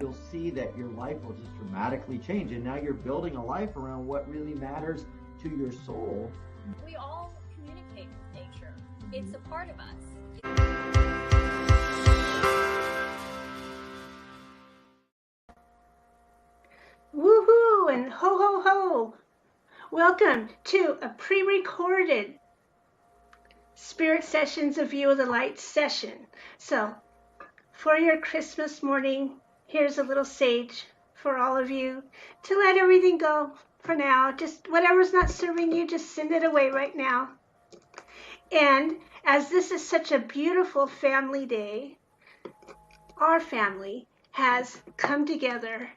you'll see that your life will just dramatically change. And now you're building a life around what really matters to your soul. We all communicate with nature. It's a part of us. Woohoo and ho ho ho! Welcome to a pre-recorded Spirit Sessions of View of the Light session. So, for your Christmas morning, here's a little sage for all of you to let everything go for now. Just whatever's not serving you, just send it away right now. And as this is such a beautiful family day, our family has come together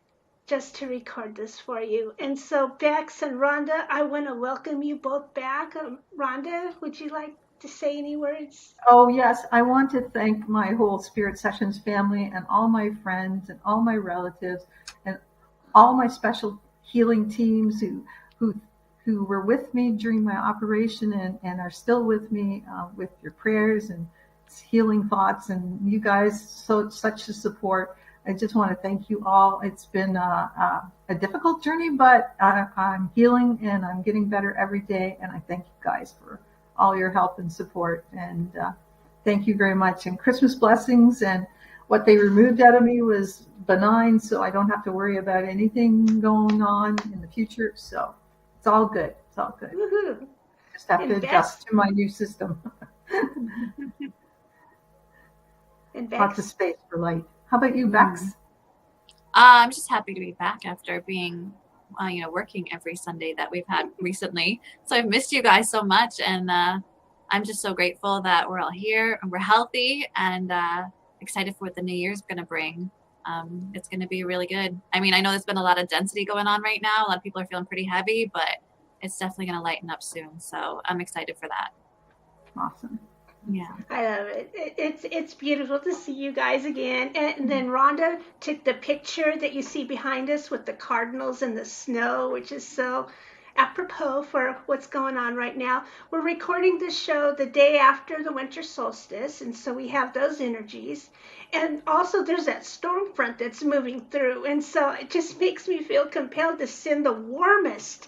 just to record this for you. And so Bex and Rhonda, I want to welcome you both back. Rhonda, would you like to say any words? Oh, yes. I want to thank my whole Spirit Sessions family and all my friends and all my relatives and all my special healing teams who were with me during my operation and are still with me with your prayers and healing thoughts, and you guys, such a support. I just want to thank you all. It's been a difficult journey, but I'm healing and I'm getting better every day. And I thank you guys for all your help and support. And thank you very much. And Christmas blessings. And what they removed out of me was benign, so I don't have to worry about anything going on in the future. So it's all good. It's all good. Woohoo! Just have to adjust to my new system. And Lots of space for light. How about you, Bex? I'm just happy to be back after being, working every Sunday that we've had recently. So I've missed you guys so much, and I'm just so grateful that we're all here and we're healthy and excited for what the new year's going to bring. It's going to be really good. I mean, I know there's been a lot of density going on right now. A lot of people are feeling pretty heavy, but it's definitely going to lighten up soon. So I'm excited for that. Awesome. Yeah, I love it. It's beautiful to see you guys again. And then Rhonda took the picture that you see behind us with the cardinals and the snow, which is so apropos for what's going on right now. We're recording this show the day after the winter solstice, and so we have those energies. And also there's that storm front that's moving through, and so it just makes me feel compelled to send the warmest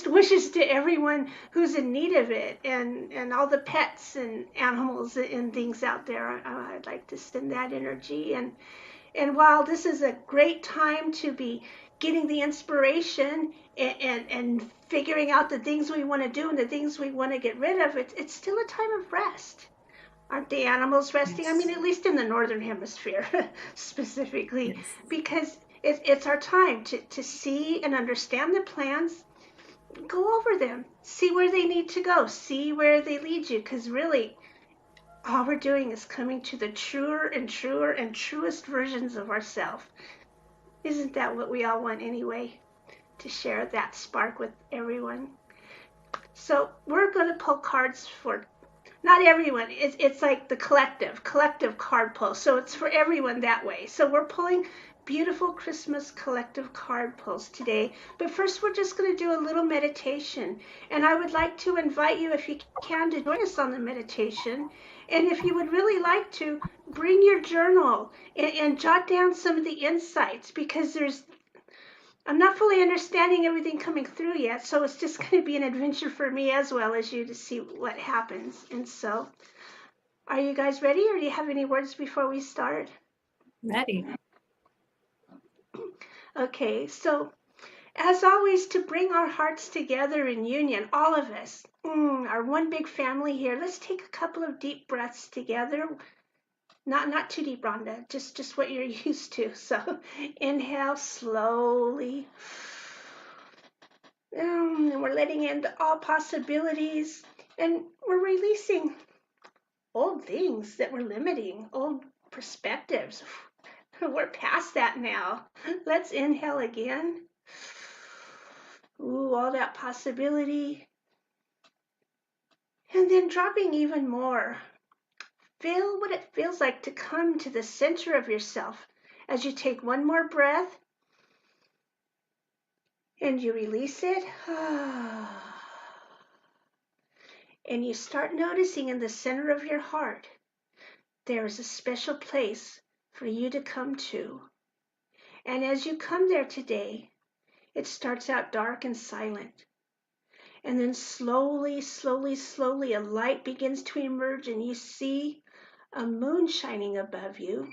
wishes to everyone who's in need of it, and all the pets and animals and things out there. I'd like to send that energy. And while this is a great time to be getting the inspiration and figuring out the things we want to do and the things we want to get rid of, it's still a time of rest. Aren't the animals resting? Yes. I mean, at least in the northern hemisphere specifically, Yes. because it's our time to see and understand the plans, go over them, see where they need to go, see where they lead you, because really all we're doing is coming to the truer and truer and truest versions of ourselves. Isn't that what we all want anyway? To share that spark with everyone. So we're going to pull cards for not everyone. It's like the collective card pull. So it's for everyone that way. So we're pulling beautiful Christmas collective card pulls today. But first we're just going to do a little meditation. And I would like to invite you, if you can, to join us on the meditation. And if you would really like to, bring your journal and jot down some of the insights, because I'm not fully understanding everything coming through yet, so it's just going to be an adventure for me as well as you to see what happens. And so, are you guys ready, or do you have any words before we start? Ready. Okay, so as always, to bring our hearts together in union, all of us, our one big family here, let's take a couple of deep breaths together. Not too deep, Rhonda, just what you're used to. So inhale slowly. And we're letting in all possibilities, and we're releasing old things that were limiting, old perspectives. We're past that now. Let's inhale again. Ooh, all that possibility. And then dropping even more. Feel what it feels like to come to the center of yourself as you take one more breath and you release it. And you start noticing in the center of your heart, there is a special place for you to come to. And as you come there today, it starts out dark and silent. And then slowly, slowly, slowly, a light begins to emerge, and you see a moon shining above you.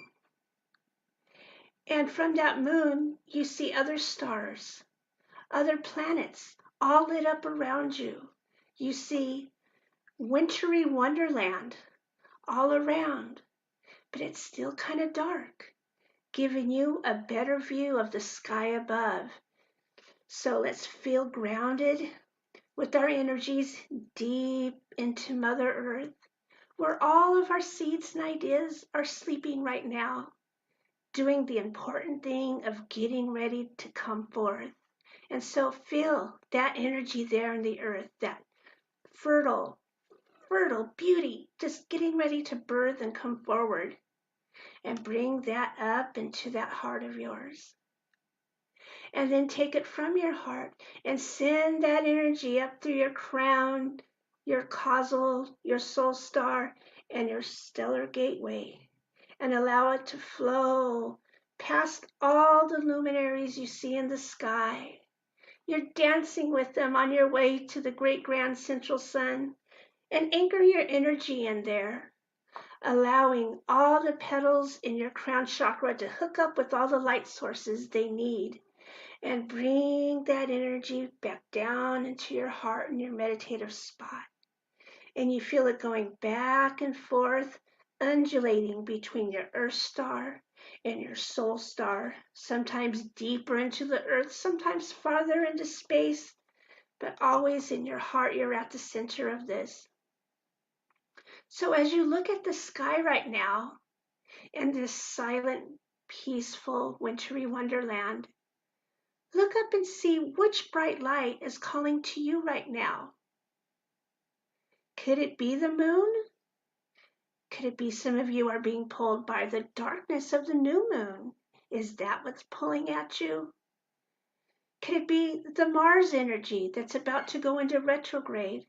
And from that moon, you see other stars, other planets, all lit up around you. You see wintry wonderland all around, but it's still kind of dark, giving you a better view of the sky above. So let's feel grounded with our energies deep into Mother Earth, where all of our seeds and ideas are sleeping right now, doing the important thing of getting ready to come forth. And so feel that energy there in the earth, that fertile, fertile beauty, just getting ready to birth and come forward. And bring that up into that heart of yours. And then take it from your heart and send that energy up through your crown, your causal, your soul star, and your stellar gateway. And allow it to flow past all the luminaries you see in the sky. You're dancing with them on your way to the great grand central sun. And anchor your energy in there, allowing all the petals in your crown chakra to hook up with all the light sources they need, and bring that energy back down into your heart and your meditative spot. And you feel it going back and forth, undulating between your earth star and your soul star, sometimes deeper into the earth, sometimes farther into space, but always in your heart. You're at the center of this. So as you look at the sky right now, in this silent, peaceful, wintry wonderland, look up and see which bright light is calling to you right now. Could it be the moon? Could it be some of you are being pulled by the darkness of the new moon? Is that what's pulling at you? Could it be the Mars energy that's about to go into retrograde?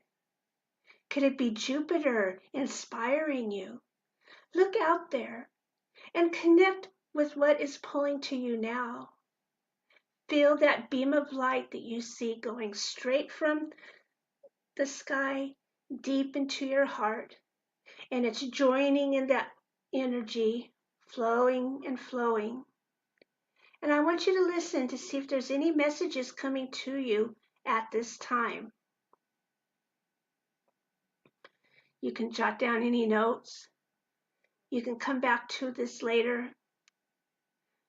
Could it be Jupiter inspiring you? Look out there and connect with what is pulling to you now. Feel that beam of light that you see going straight from the sky deep into your heart, and it's joining in that energy, flowing and flowing. And I want you to listen to see if there's any messages coming to you at this time. You can jot down any notes. You can come back to this later.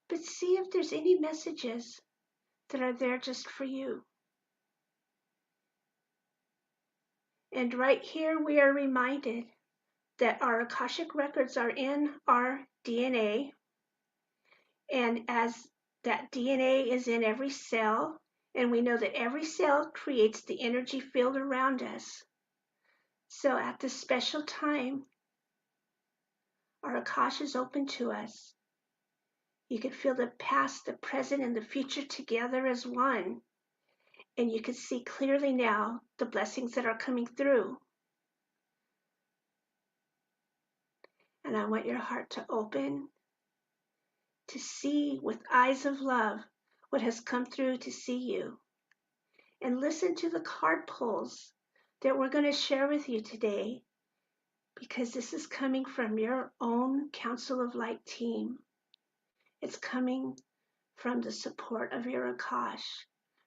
But see if there's any messages that are there just for you. And right here we are reminded that our Akashic records are in our DNA. And as that DNA is in every cell, and we know that every cell creates the energy field around us. So at this special time, our Akash is open to us. You can feel the past, the present, and the future together as one. And you can see clearly now the blessings that are coming through. And I want your heart to open, to see with eyes of love what has come through to see you. And listen to the card pulls that we're going to share with you today, because this is coming from your own Council of Light team. It's coming from the support of your Akash,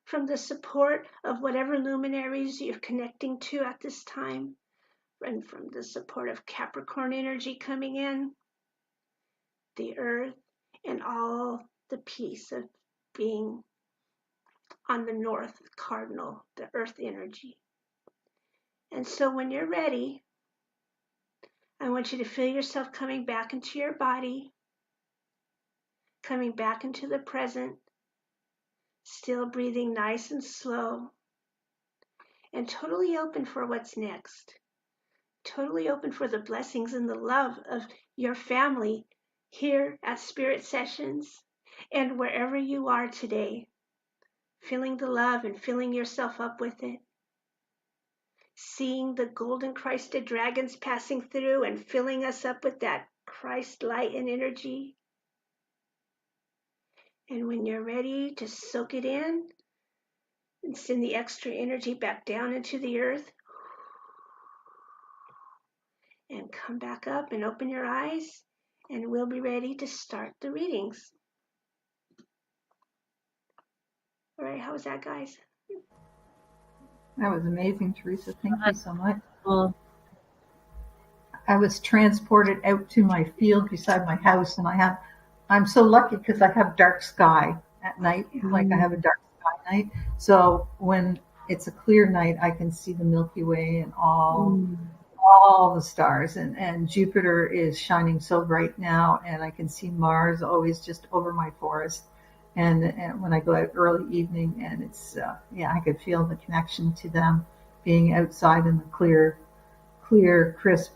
from the support of whatever luminaries you're connecting to at this time, and from the support of Capricorn energy coming in, the earth, and all the peace of being on the north cardinal, the earth energy. And so when you're ready, I want you to feel yourself coming back into your body, coming back into the present, still breathing nice and slow, and totally open for what's next. Totally open for the blessings and the love of your family here at Spirit Sessions and wherever you are today. Feeling the love and filling yourself up with it. Seeing the golden Christed dragons passing through and filling us up with that Christ light and energy. And when you're ready to soak it in and send the extra energy back down into the earth, and come back up and open your eyes, and we'll be ready to start the readings. All right, how was that, guys? That was amazing, Teresa. Thank you so much. Well, I was transported out to my field beside my house, and I'm so lucky because I have dark sky at night. Like I have a dark sky night. So when it's a clear night, I can see the Milky Way and all the stars, and Jupiter is shining so bright now, and I can see Mars always just over my forest. And when I go out early evening, and it's I could feel the connection to them being outside in the clear, crisp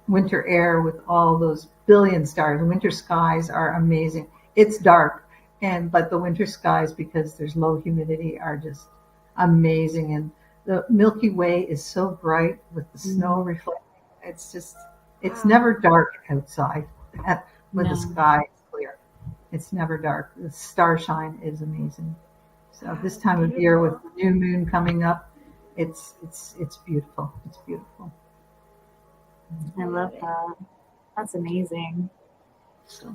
winter air with all those billion stars. Winter skies are amazing. It's dark, but the winter skies, because there's low humidity, are just amazing. And the Milky Way is so bright with the snow reflecting. It's never dark outside when the sky is clear. It's never dark. The starshine is amazing. So this time of year with the new moon coming up, it's beautiful. It's beautiful. I love that. That's amazing.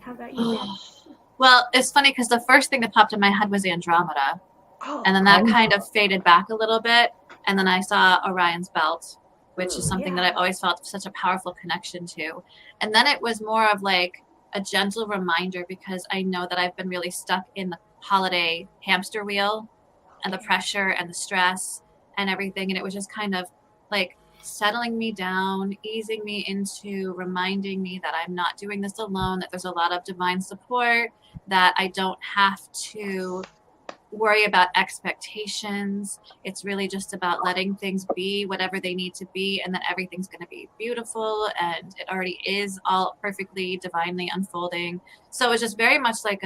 How about you, Beth? Well, it's funny because the first thing that popped in my head was Andromeda. Oh, And then that kind of faded back a little bit. And then I saw Orion's belt, which is something that I've always felt such a powerful connection to. And then it was more of like a gentle reminder, because I know that I've been really stuck in the holiday hamster wheel and the pressure and the stress and everything. And it was just kind of like settling me down, easing me into reminding me that I'm not doing this alone, that there's a lot of divine support, that I don't have to worry about expectations. It's really just about letting things be whatever they need to be, and then everything's going to be beautiful, and it already is all perfectly divinely unfolding. So it's just very much like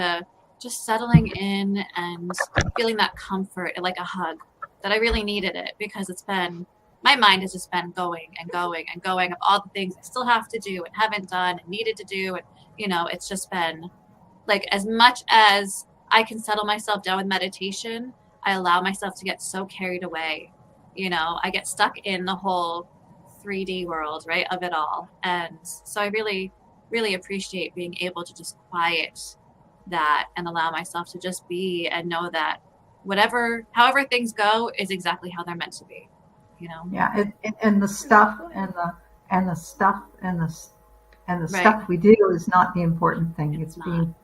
just settling in and feeling that comfort, like a hug, that I really needed it, because my mind has just been going and going and going of all the things I still have to do and haven't done and needed to do. And, it's just been like, as much as I can settle myself down with meditation, I allow myself to get so carried away. I get stuck in the whole 3D world, right, of it all. And so I really, really appreciate being able to just quiet that and allow myself to just be, and know that however things go is exactly how they're meant to be. Yeah, and the stuff and the stuff Right. stuff we do is not the important thing. It's not. being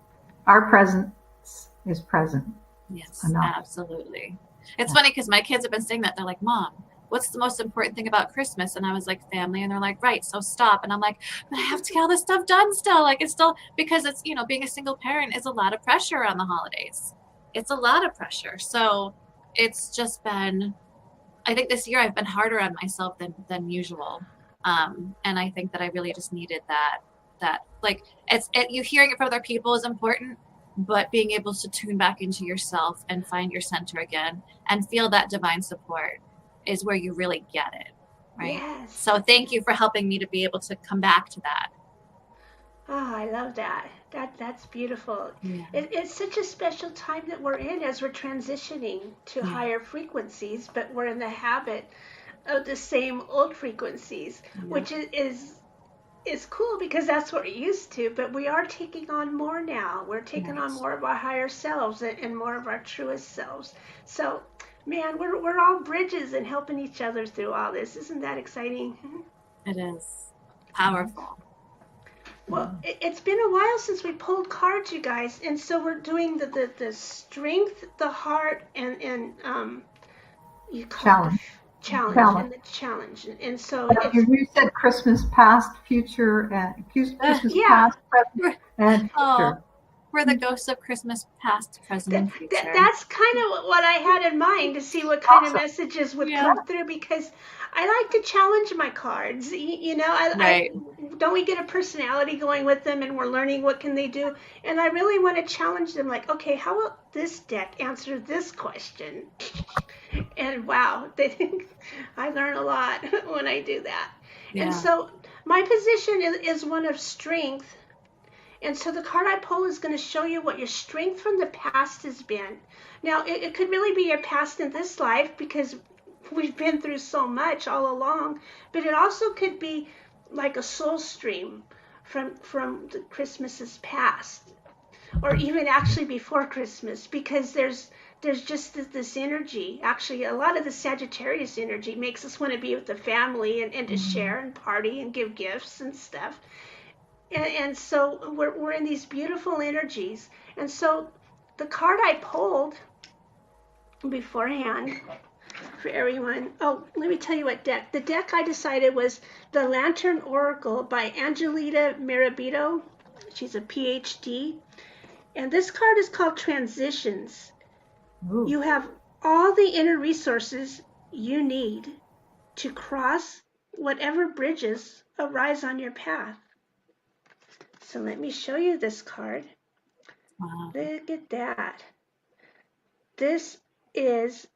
our presence is present. Yes, enough. Absolutely. It's funny because my kids have been saying that. They're like, Mom, what's the most important thing about Christmas? And I was like, family. And they're like, right, so stop. And I'm like, but I have to get all this stuff done still. Like, it's still, because it's, being a single parent is a lot of pressure on the holidays. It's a lot of pressure. So it's just been, I think this year I've been harder on myself than usual. And I think that I really just needed that like, you hearing it from other people is important, but being able to tune back into yourself and find your center again and feel that divine support is where you really get it. Right. Yes. So thank you for helping me to be able to come back to that. Oh, I love that. That's beautiful. Yeah. It's such a special time that we're in as we're transitioning to higher frequencies, but we're in the habit of the same old frequencies, which is cool because that's what we're used to, but we are taking on more now. We're taking on more of our higher selves and more of our truest selves. So, man, we're all bridges and helping each other through all this. Isn't that exciting? It is powerful. Well, it's been a while since we pulled cards, you guys, and so we're doing the strength, the heart, and you call it challenge and the challenge, and so you said Christmas past, future, and Christmas past, present, and future. We're the ghosts of Christmas past, present, and future. That's kind of what I had in mind, to see what kind of messages would come through, because I like to challenge my cards. I don't we get a personality going with them, and we're learning what can they do, and I really want to challenge them, like, okay, how will this deck answer this question? And wow, I learn a lot when I do that. And so my position is one of strength, And so the card I pull is going to show you what your strength from the past has been. Now, it could really be your past in this life because we've been through so much all along, but it also could be like a soul stream from the Christmases past, or even actually before Christmas, because there's just this energy. Actually, a lot of the Sagittarius energy makes us want to be with the family and to share and party and give gifts and stuff. And so we're in these beautiful energies. And so the card I pulled beforehand for everyone. Oh, let me tell you what deck. The deck I decided was the Lantern Oracle by Angelita Mirabito. She's a PhD. And this card is called Transitions. Ooh. You have all the inner resources you need to cross whatever bridges arise on your path. So let me show you this card. Wow. Look at that. This is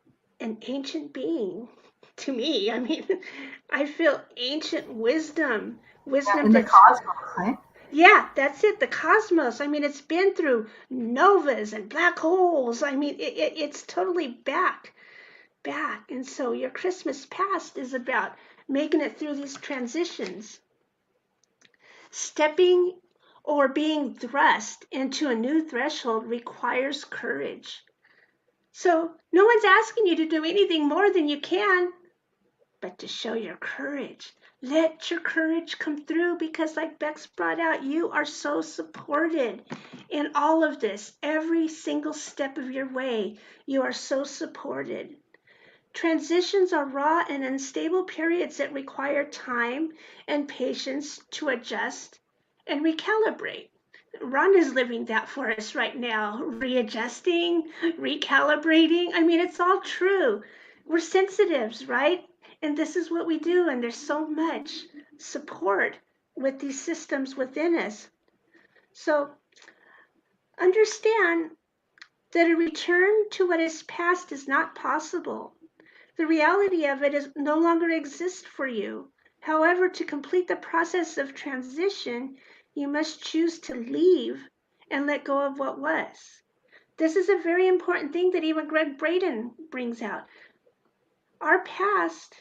an ancient being to me. I mean, I feel ancient wisdom. Wisdom In the that's, cosmos, right? yeah, that's it. The cosmos. I mean, it's been through novas and black holes. I mean, it's totally back. And so your Christmas past is about making it through these transitions. Stepping or being thrust into a new threshold requires courage. So no one's asking you to do anything more than you can, but to show your courage. Let your courage come through, because like Bex brought out, you are so supported in all of this. Every single step of your way, you are so supported. Transitions are raw and unstable periods that require time and patience to adjust and recalibrate. Rhonda's living that for us right now, readjusting, recalibrating. I mean, it's all true. We're sensitives, right? And this is what we do. And there's so much support with these systems within us. So understand that a return to what is past is not possible. The reality of it is no longer exists for you. However, to complete the process of transition, you must choose to leave and let go of what was. This is a very important thing that even Greg Braden brings out. Our past,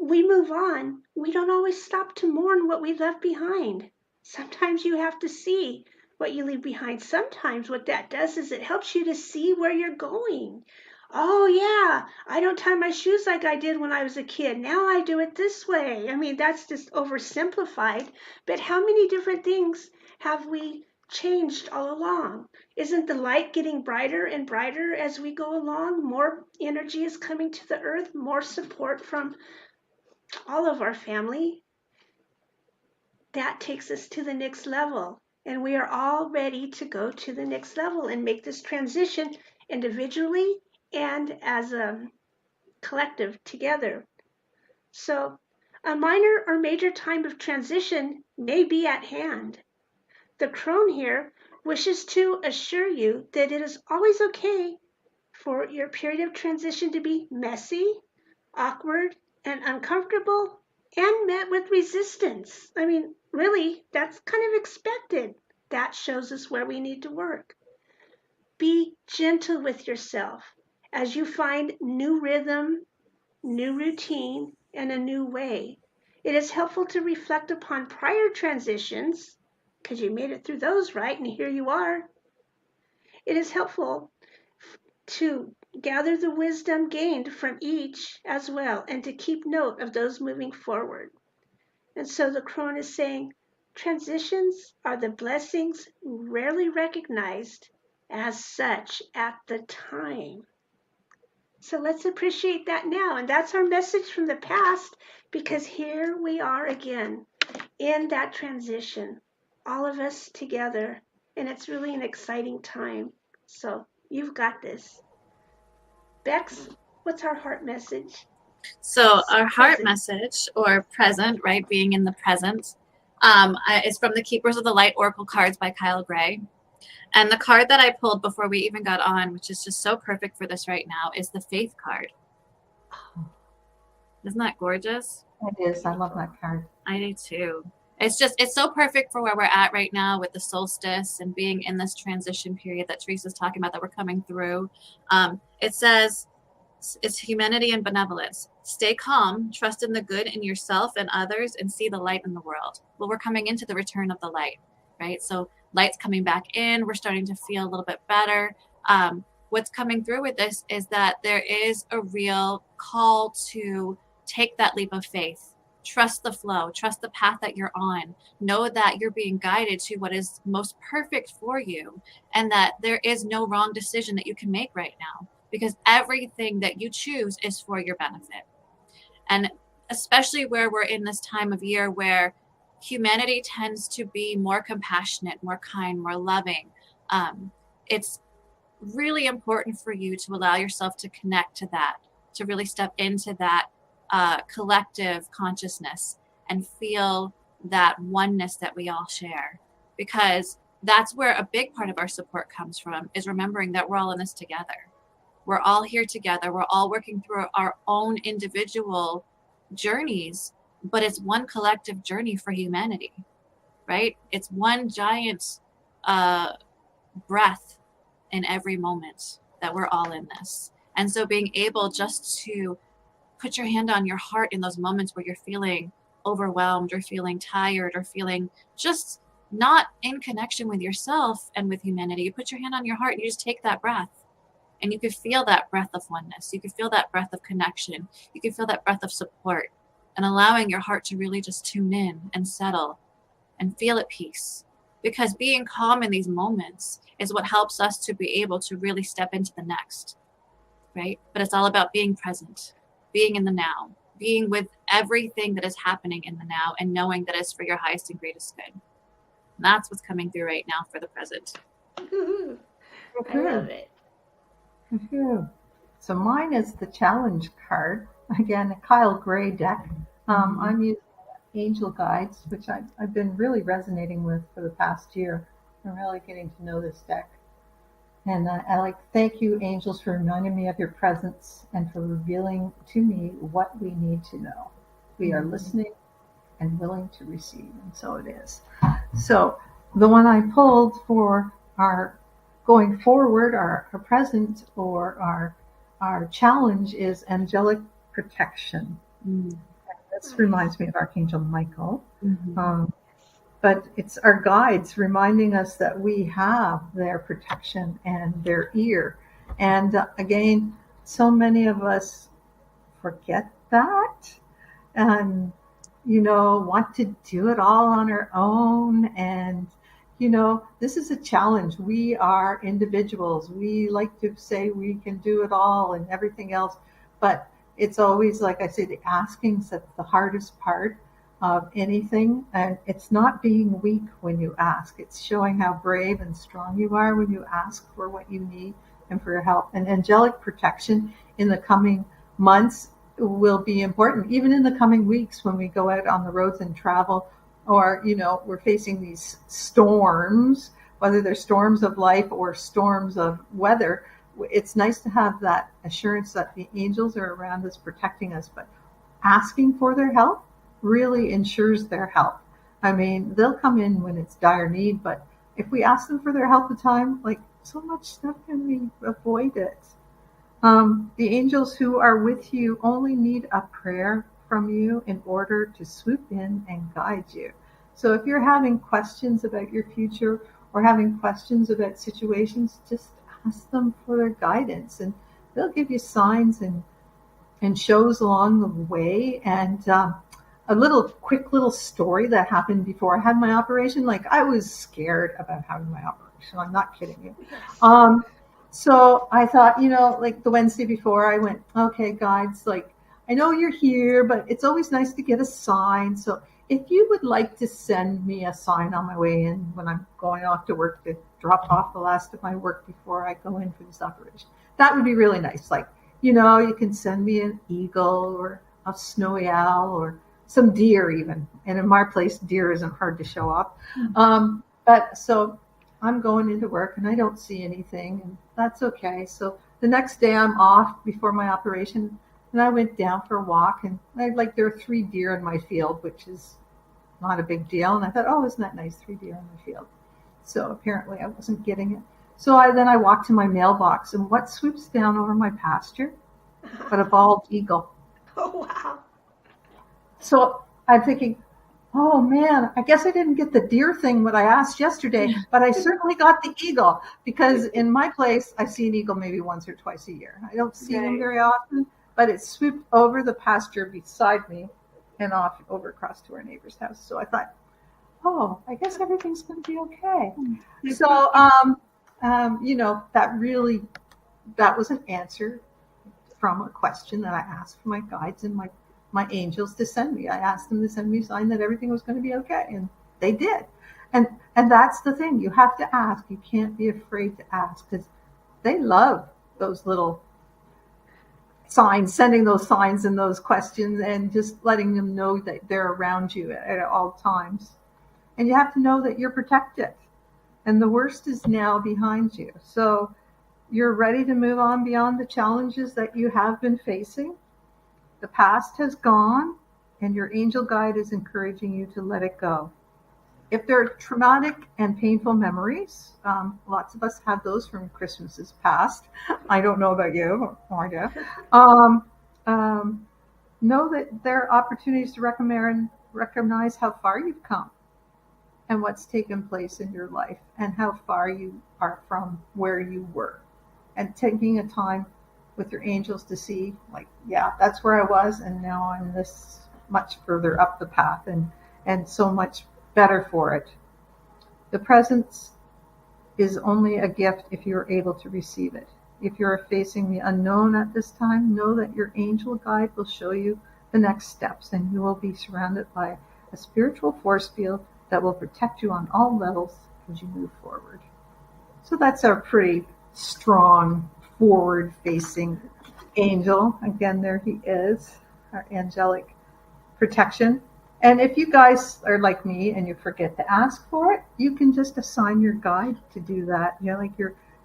we move on. We don't always stop to mourn what we left behind. Sometimes you have to see what you leave behind. Sometimes what that does is it helps you to see where you're going. Oh yeah, I don't tie my shoes like I did when I was a kid. Now I do it this way. I mean, that's just oversimplified. But how many different things have we changed all along? Isn't the light getting brighter and brighter as we go along? More energy is coming to the earth, more support from all of our family. That takes us to the next level. And we are all ready to go to the next level and make this transition individually and as a collective together. So a minor or major time of transition may be at hand. The crone here wishes to assure you that it is always okay for your period of transition to be messy, awkward, and uncomfortable, and met with resistance. I mean, really, that's kind of expected. That shows us where we need to work. Be gentle with yourself as you find new rhythm, new routine, and a new way. It is helpful to reflect upon prior transitions, because you made it through those, right? And here you are. It is helpful to gather the wisdom gained from each as well, and to keep note of those moving forward. And so the crone is saying, transitions are the blessings rarely recognized as such at the time. So let's appreciate that now. And that's our message from the past, because here we are again in that transition, all of us together. And it's really an exciting time. So you've got this. Bex, what's our heart message? So our heart Present. message, or present, right, being in the present, is from the Keepers of the Light Oracle cards by Kyle Gray. And the card that I pulled before we even got on, which is just so perfect for this right now, is the Faith card. Isn't that gorgeous? It is. I love that card. I do too. It's so perfect for where we're at right now with the solstice and being in this transition period that Teresa's talking about that we're coming through. It says, it's humanity and benevolence. Stay calm, trust in the good in yourself and others, and see the light in the world. Well, we're coming into the return of the light, right? So light's coming back in. We're starting to feel a little bit better. What's coming through with this is that there is a real call to take that leap of faith. Trust the flow, trust the path that you're on. Know that you're being guided to what is most perfect for you, and that there is no wrong decision that you can make right now, because everything that you choose is for your benefit. And especially where we're in this time of year where humanity tends to be more compassionate, more kind, more loving. It's really important for you to allow yourself to connect to that, to really step into that collective consciousness and feel that oneness that we all share, because that's where a big part of our support comes from, is remembering that we're all in this together. We're all here together. We're all working through our own individual journeys, but it's one collective journey for humanity, right? It's one giant breath in every moment that we're all in this. And so being able just to put your hand on your heart in those moments where you're feeling overwhelmed or feeling tired or feeling just not in connection with yourself and with humanity, you put your hand on your heart and you just take that breath. And you could feel that breath of oneness. You could feel that breath of connection. You could feel that breath of support, and allowing your heart to really just tune in and settle and feel at peace. Because being calm in these moments is what helps us to be able to really step into the next, right? But it's all about being present, being in the now, being with everything that is happening in the now, and knowing that it's for your highest and greatest good. And that's what's coming through right now for the present. Woo-hoo. I love it. So mine is the challenge card. Again, a Kyle Gray deck. I'm using Angel Guides, which I've been really resonating with for the past year. I'm really getting to know this deck. And I like to thank you, angels, for reminding me of your presence and for revealing to me what we need to know. We are listening and willing to receive, and so it is. So the one I pulled for our going forward, our present, or our challenge is angelic protection. This reminds me of Archangel Michael. But it's our guides reminding us that we have their protection and their ear. And again, so many of us forget that and, want to do it all on our own. And, this is a challenge. We are individuals. We like to say we can do it all and everything else. But it's always, like I say, the asking's that's the hardest part of anything. And it's not being weak when you ask. It's showing how brave and strong you are when you ask for what you need and for your help. And angelic protection in the coming months will be important, even in the coming weeks when we go out on the roads and travel, or, we're facing these storms, whether they're storms of life or storms of weather. It's nice to have that assurance that the angels are around us protecting us, but asking for their help really ensures their help. I mean, they'll come in when it's dire need, but if we ask them for their help at the time, like, so much stuff can be avoided. The angels who are with you only need a prayer from you in order to swoop in and guide you. So if you're having questions about your future or having questions about situations, just ask them for their guidance, and they'll give you signs and shows along the way. And a quick little story that happened before I had my operation. Like, I was scared about having my operation. I'm not kidding you. So I thought, like the Wednesday before, I went, okay, guides, like, I know you're here, but it's always nice to get a sign. So if you would like to send me a sign on my way in when I'm going off to work to drop off the last of my work before I go in for this operation, that would be really nice. Like, you can send me an eagle or a snowy owl or some deer even. And in my place, deer isn't hard to show up. But so I'm going into work and I don't see anything, and that's okay. So the next day I'm off before my operation, and I went down for a walk, and there are 3 deer in my field, which is not a big deal. And I thought, oh, isn't that nice, 3 deer in the field? So apparently I wasn't getting it. So I walked to my mailbox, and what swoops down over my pasture but a bald eagle. Oh, wow. So I'm thinking, oh man, I guess I didn't get the deer thing what I asked yesterday, but I certainly got the eagle, because in my place I see an eagle maybe once or twice a year. I don't see them very often, but it swooped over the pasture beside me and off over across to our neighbor's house. So I thought, oh, I guess everything's going to be okay. So, that was an answer from a question that I asked for my guides and my angels to send me. I asked them to send me a sign that everything was going to be okay, and they did. And that's the thing. You have to ask. You can't be afraid to ask, because they love those little signs, sending those signs and those questions, and just letting them know that they're around you at all times. And you have to know that you're protected, and the worst is now behind you. So you're ready to move on beyond the challenges that you have been facing. The past has gone, and your angel guide is encouraging you to let it go. If there are traumatic and painful memories, lots of us have those from Christmases past. I don't know about you, or I do. Know that there are opportunities to recognize how far you've come and what's taken place in your life, and how far you are from where you were. And taking a time with your angels to see, like, yeah, that's where I was, and now I'm this much further up the path, and so much better for it. The presence is only a gift if you're able to receive it. If you're facing the unknown at this time, know that your angel guide will show you the next steps, and you will be surrounded by a spiritual force field that will protect you on all levels as you move forward. So that's our pretty strong, forward-facing angel. Again, there he is, our angelic protection. And if you guys are like me and you forget to ask for it, you can just assign your guide to do that. You know, like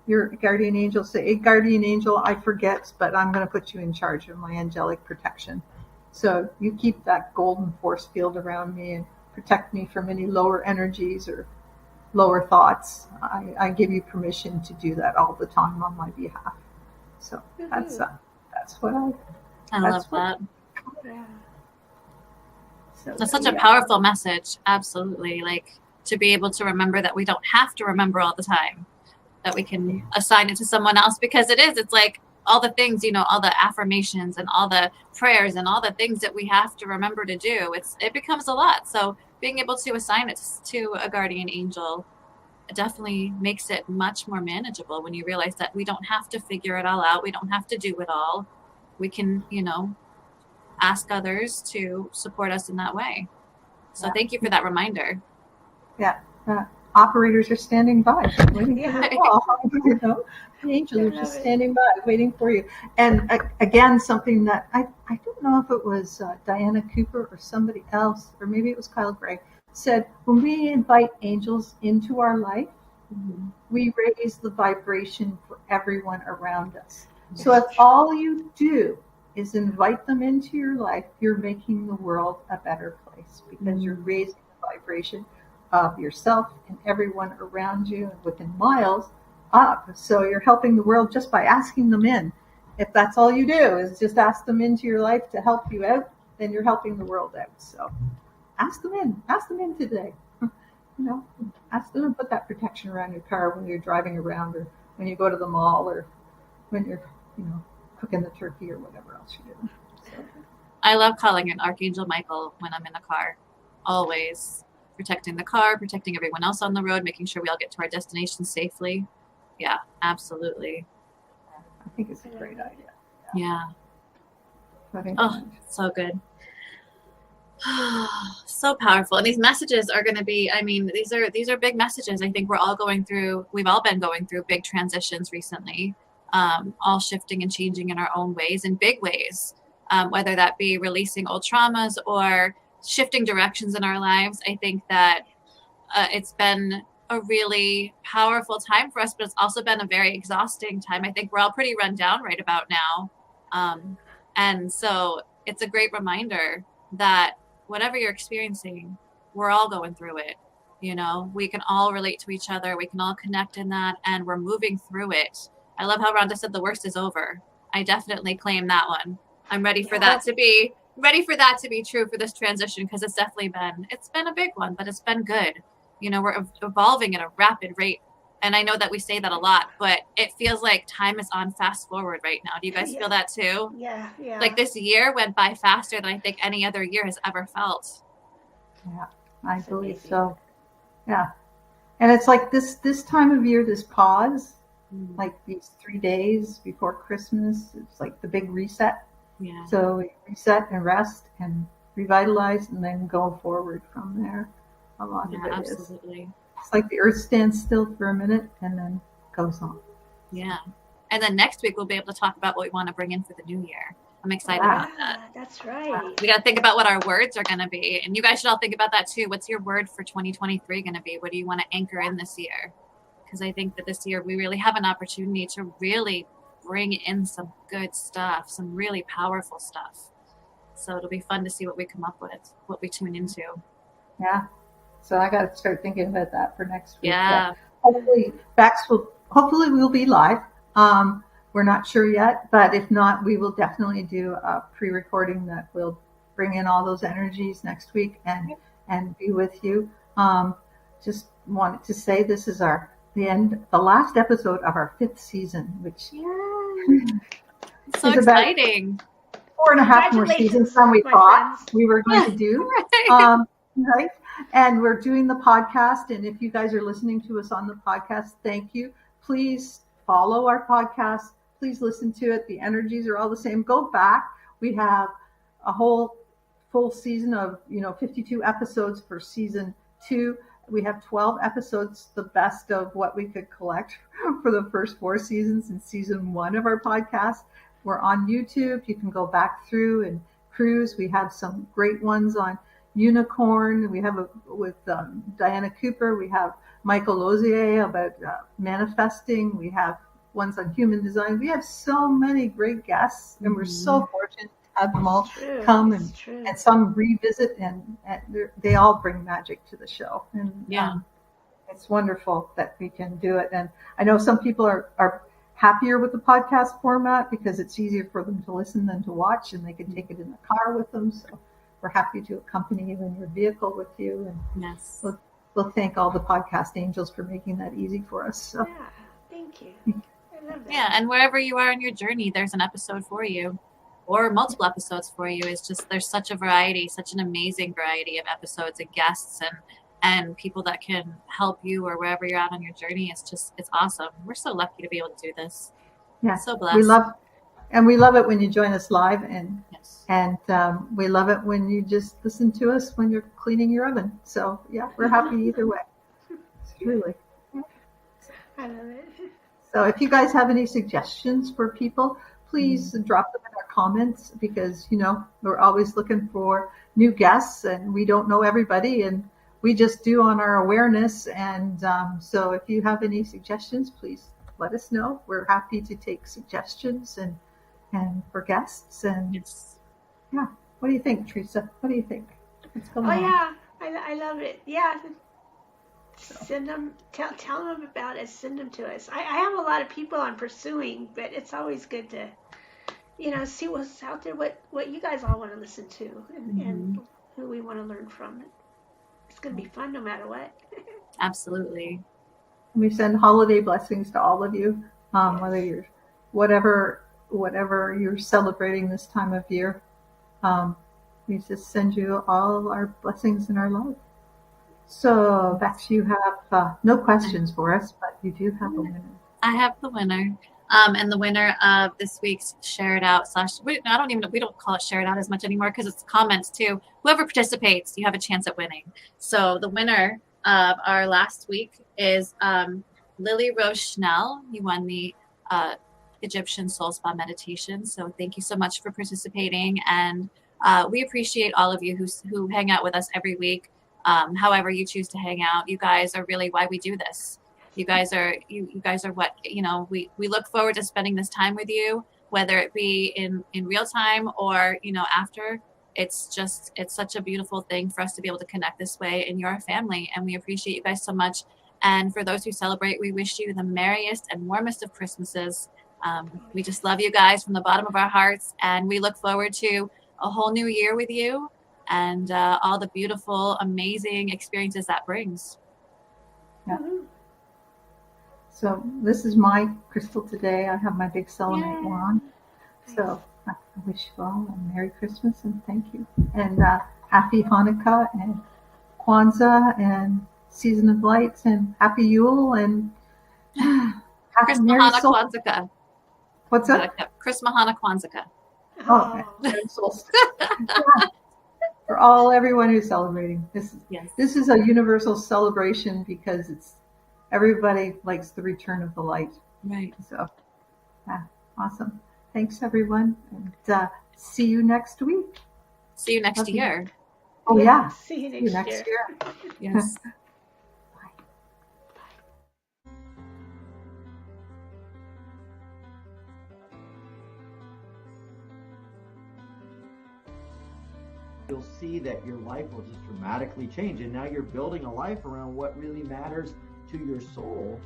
your guardian angel, say, hey, guardian angel, I forget, but I'm going to put you in charge of my angelic protection. So you keep that golden force field around me and protect me from any lower energies or lower thoughts. I give you permission to do that all the time on my behalf. So that's what I love that. Yeah. So That's such a powerful message. Absolutely. Like, to be able to remember that we don't have to remember all the time, that we can assign it to someone else, because it's like all the things, all the affirmations and all the prayers and all the things that we have to remember to do. It becomes a lot. So being able to assign it to a guardian angel definitely makes it much more manageable when you realize that we don't have to figure it all out. We don't have to do it all. We can, ask others to support us in that way. So thank you for that reminder. Yeah. Operators are standing by, waiting for the call. The angels are just standing by, waiting for you. And again, something that I don't know if it was Diana Cooper or somebody else, or maybe it was Kyle Gray, said, when we invite angels into our life, we raise the vibration for everyone around us. So if all you do is invite them into your life, you're making the world a better place, because you're raising the vibration of yourself and everyone around you within miles up. So you're helping the world just by asking them in. If that's all you do is just ask them into your life to help you out, then you're helping the world out. So ask them in today. Ask them to put that protection around your car when you're driving around, or when you go to the mall, or when you're, cooking the turkey, or whatever else you're doing. So. I love calling in Archangel Michael when I'm in the car. Always protecting the car, protecting everyone else on the road, making sure we all get to our destination safely. Yeah, absolutely. I think it's a great idea. Yeah. Oh, so good. So powerful. And these messages are going to be, these are big messages. I think we've all been going through big transitions recently, all shifting and changing in our own ways, in big ways, whether that be releasing old traumas or shifting directions in our lives. I think that it's been a really powerful time for us, but it's also been a very exhausting time. I think we're all pretty run down right about now. And so it's a great reminder that whatever you're experiencing, we're all going through it. You know, we can all relate to each other. We can all connect in that, and we're moving through it. I love how Rhonda said the worst is over. I definitely claim that one. I'm ready for that to be true for this transition, because it's been a big one, but it's been good. You know, we're evolving at a rapid rate. And I know that we say that a lot, but it feels like time is on fast forward right now. Do you guys feel that too? Yeah. Like this year went by faster than I think any other year has ever felt. Yeah, I believe so. Yeah. And it's like this time of year, this pause, like these 3 days before Christmas, it's like the big reset. Yeah. So we reset and rest and revitalize and then go forward from there. A lot of it absolutely. It's like the earth stands still for a minute and then goes on. Yeah. And then next week we'll be able to talk about what we want to bring in for the new year. I'm excited about that. That's right. We got to think about what our words are going to be. And you guys should all think about that too. What's your word for 2023 going to be? What do you want to anchor in this year? Because I think that this year we really have an opportunity to really bring in some good stuff, some really powerful stuff. So it'll be fun to see what we come up with, what we tune into. Yeah. So I got to start thinking about that for next week. Yeah. Hopefully we'll be live. We're not sure yet, but if not, we will definitely do a pre-recording that will bring in all those energies next week and be with you. Just wanted to say this is the last episode of our 5th season, which it's so exciting. 4.5 more seasons than we thought we were going to do. Right. And we're doing the podcast. And if you guys are listening to us on the podcast, thank you. Please follow our podcast. Please listen to it. The energies are all the same. Go back. We have a whole full season of 52 episodes for season 2. We have 12 episodes, the best of what we could collect for the first 4 seasons in season 1 of our podcast. We're on YouTube. You can go back through and cruise. We have some great ones on Unicorn. We have with Diana Cooper. We have Michael Lozier about manifesting. We have ones on human design. We have so many great guests, and we're so fortunate to have them all come and some revisit, and they all bring magic to the show. And it's wonderful that we can do it. And I know some people are happier with the podcast format because it's easier for them to listen than to watch, and they can take it in the car with them. So we're happy to accompany you in your vehicle with you. And yes, we'll thank all the podcast angels for making that easy for us. So. Yeah, thank you. I love that. Yeah, and wherever you are in your journey, there's an episode for you, or multiple episodes for you. It's just there's such a variety, such an amazing variety of episodes and guests and people that can help you or wherever you're at on your journey. It's awesome. We're so lucky to be able to do this. Yeah, so blessed. We love it when you join us live, and yes. And we love it when you just listen to us when you're cleaning your oven. So yeah, we're happy either way. Truly. I love it. So if you guys have any suggestions for people, please drop them in our comments, because we're always looking for new guests, and we don't know everybody, and we just do on our awareness. And so if you have any suggestions, please let us know. We're happy to take suggestions and for guests. And yeah, what do you think, Teresa? What do you think? What's going on? Yeah, I love it. Yeah. Send them, tell them about it. Send them to us. I have a lot of people I'm pursuing, but it's always good to, see what's out there, what you guys all want to listen to, and who we want to learn from. It's going to be fun no matter what. Absolutely. We send holiday blessings to all of you, whether you're whatever you're celebrating this time of year. We just send you all our blessings and our love. So Bex, you have no questions for us, but you do have a winner. I have the winner. And the winner of this week's Share It Out / we don't call it Share It Out as much anymore because it's comments too. Whoever participates, you have a chance at winning. So the winner of our last week is Lily Rose Schnell. You won the Egyptian Soul Spa meditation. So thank you so much for participating. And we appreciate all of you who hang out with us every week. However you choose to hang out, you guys are really why we do this. You guys are what, we look forward to spending this time with you, whether it be in real time or, after it's such a beautiful thing for us to be able to connect this way, and you're our family, and we appreciate you guys so much. And for those who celebrate, we wish you the merriest and warmest of Christmases. We just love you guys from the bottom of our hearts, and we look forward to a whole new year with you and all the beautiful, amazing experiences that brings. Yeah. So this is my crystal today. I have my big selenite wand. So I wish you all a Merry Christmas and thank you. And Happy Hanukkah and Kwanzaa and Season of Lights and Happy Yule and Happy Merry Kwanzaa. What's that? Chris Mahana Kwanzaa. Oh, Merry Solstice. For everyone who's celebrating. This is a universal celebration because everybody likes the return of the light. Right. So, awesome. Thanks, everyone. And see you next week. See you next year. Oh, yeah. See you next year. Yes. You'll see that your life will just dramatically change. And now you're building a life around what really matters to your soul.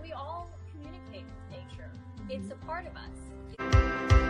We all communicate with nature. It's a part of us.